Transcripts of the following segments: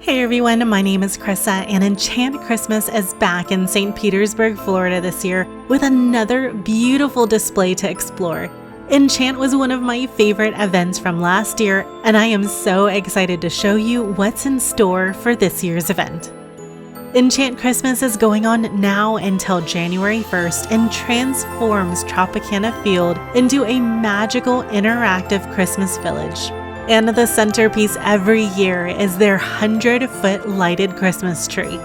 Hey everyone, my name is Krissa, and Enchant Christmas is back in St. Petersburg, Florida this year with another beautiful display to explore. Enchant was one of my favorite events from last year, and I am so excited to show you what's in store for this year's event. Enchant Christmas is going on now until January 1st and transforms Tropicana Field into a magical interactive Christmas village. And the centerpiece every year is their 100-foot lighted Christmas tree.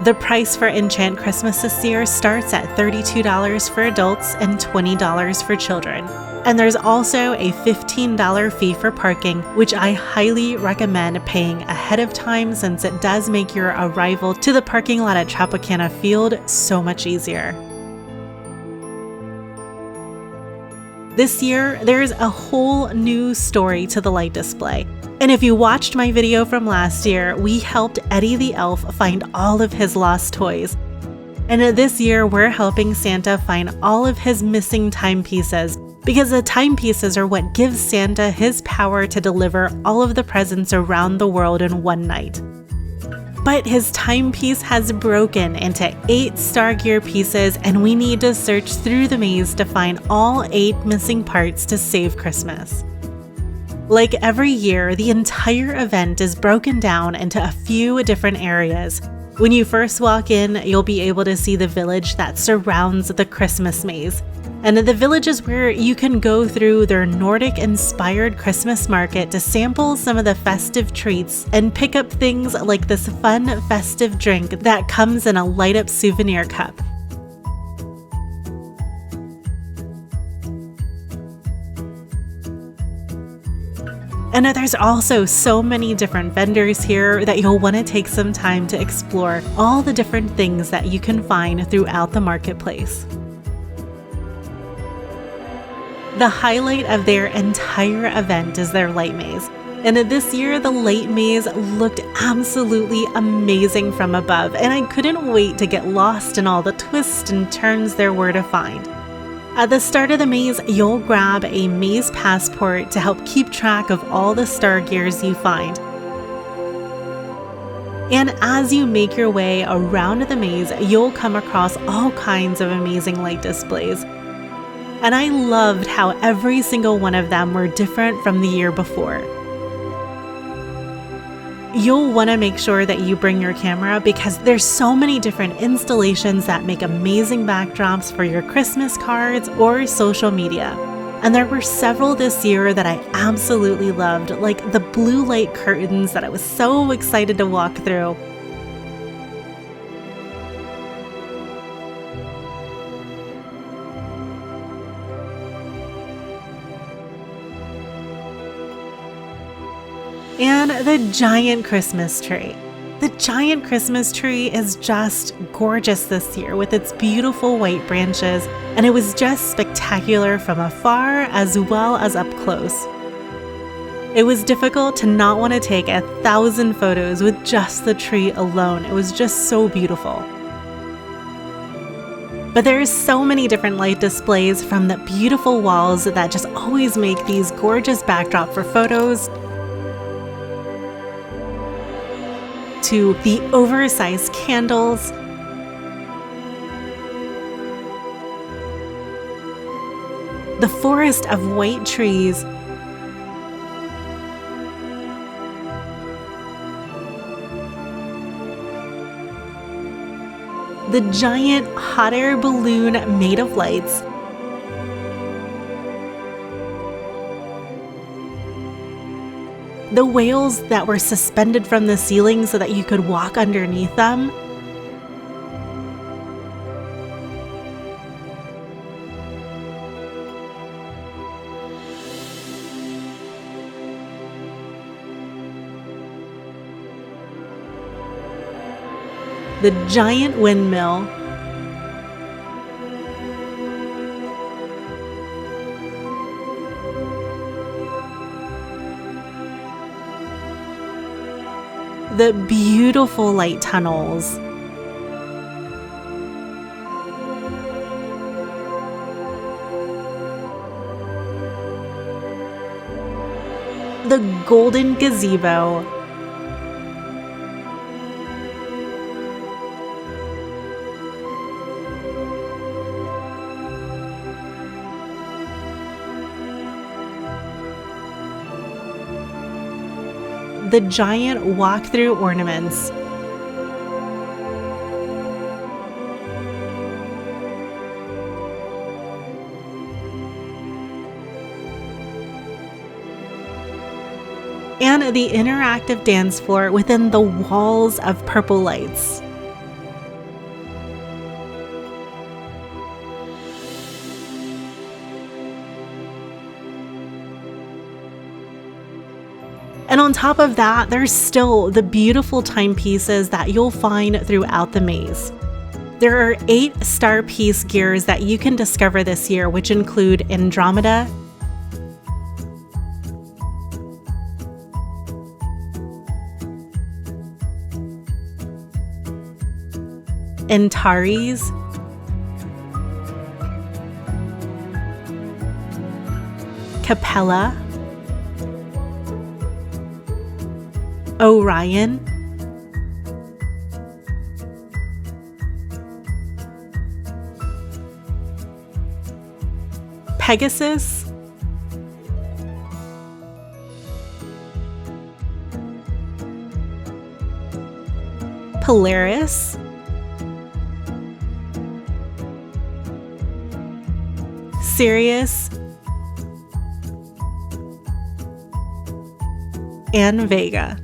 The price for Enchant Christmas this year starts at $32 for adults and $20 for children. And there's also a $15 fee for parking, which I highly recommend paying ahead of time since it does make your arrival to the parking lot at Tropicana Field so much easier. This year, there's a whole new story to the light display. And if you watched my video from last year, we helped Eddie the Elf find all of his lost toys. And this year, we're helping Santa find all of his missing timepieces, because the timepieces are what gives Santa his power to deliver all of the presents around the world in one night. But his timepiece has broken into 8 star gear pieces, and we need to search through the maze to find all 8 missing parts to save Christmas. Like every year, the entire event is broken down into a few different areas. When you first walk in, you'll be able to see the village that surrounds the Christmas maze. And the village is where you can go through their Nordic-inspired Christmas market to sample some of the festive treats and pick up things like this fun festive drink that comes in a light-up souvenir cup. And there's also so many different vendors here that you'll want to take some time to explore all the different things that you can find throughout the marketplace. The highlight of their entire event is their light maze. And this year, the light maze looked absolutely amazing from above, and I couldn't wait to get lost in all the twists and turns there were to find. At the start of the maze, you'll grab a maze passport to help keep track of all the star gears you find. And as you make your way around the maze, you'll come across all kinds of amazing light displays. And I loved how every single one of them were different from the year before. You'll want to make sure that you bring your camera because there's so many different installations that make amazing backdrops for your Christmas cards or social media. And there were several this year that I absolutely loved, like the blue light curtains that I was so excited to walk through. And the giant Christmas tree. The giant Christmas tree is just gorgeous this year with its beautiful white branches, and it was just spectacular from afar as well as up close. It was difficult to not want to take 1,000 photos with just the tree alone. It was just so beautiful. But there's so many different light displays, from the beautiful walls that just always make these gorgeous backdrop for photos, to the oversized candles, the forest of white trees, the giant hot air balloon made of lights, the whales that were suspended from the ceiling so that you could walk underneath them, the giant windmill, the beautiful light tunnels, the golden gazebo, the giant walk-through ornaments. And the interactive dance floor within the walls of purple lights. And on top of that, there's still the beautiful timepieces that you'll find throughout the maze. There are 8 star piece gears that you can discover this year, which include Andromeda, Antares, Capella, Orion, Pegasus, Polaris, Sirius, and Vega.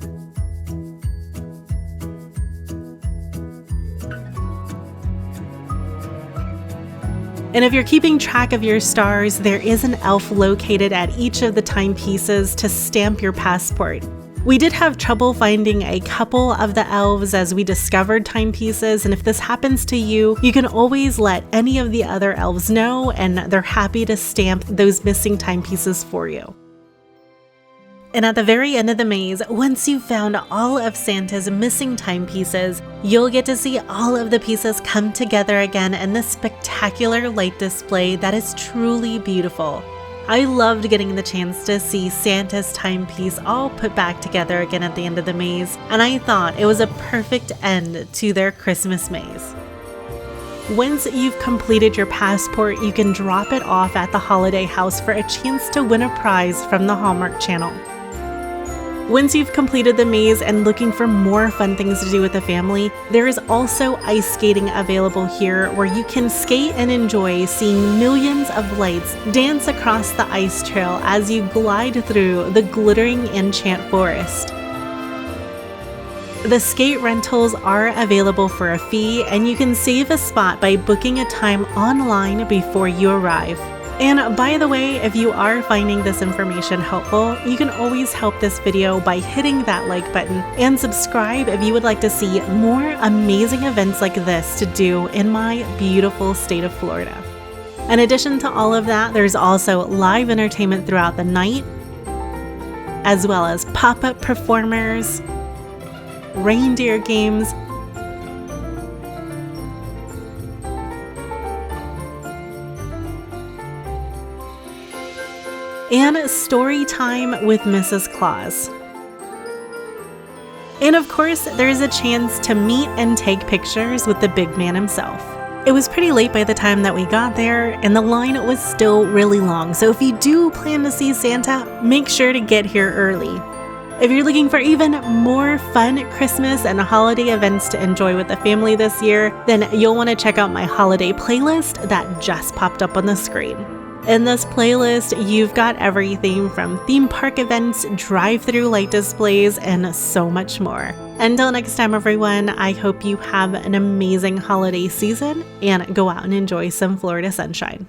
And if you're keeping track of your stars, there is an elf located at each of the timepieces to stamp your passport. We did have trouble finding a couple of the elves as we discovered timepieces, and if this happens to you, you can always let any of the other elves know, and they're happy to stamp those missing timepieces for you. And at the very end of the maze, once you've found all of Santa's missing timepieces, you'll get to see all of the pieces come together again in this spectacular light display that is truly beautiful. I loved getting the chance to see Santa's timepiece all put back together again at the end of the maze, and I thought it was a perfect end to their Christmas maze. Once you've completed your passport, you can drop it off at the holiday house for a chance to win a prize from the Hallmark Channel. Once you've completed the maze and looking for more fun things to do with the family, there is also ice skating available here where you can skate and enjoy seeing millions of lights dance across the ice trail as you glide through the glittering Enchant Forest. The skate rentals are available for a fee, and you can save a spot by booking a time online before you arrive. And by the way, if you are finding this information helpful, you can always help this video by hitting that like button and subscribe if you would like to see more amazing events like this to do in my beautiful state of Florida. In addition to all of that, there's also live entertainment throughout the night, as well as pop-up performers, reindeer games, and story time with Mrs. Claus. And of course, there's a chance to meet and take pictures with the big man himself. It was pretty late by the time that we got there, and the line was still really long, so if you do plan to see Santa, make sure to get here early. If you're looking for even more fun Christmas and holiday events to enjoy with the family this year, then you'll want to check out my holiday playlist that just popped up on the screen. In this playlist, you've got everything from theme park events, drive-through light displays, and so much more. Until next time, everyone, I hope you have an amazing holiday season and go out and enjoy some Florida sunshine.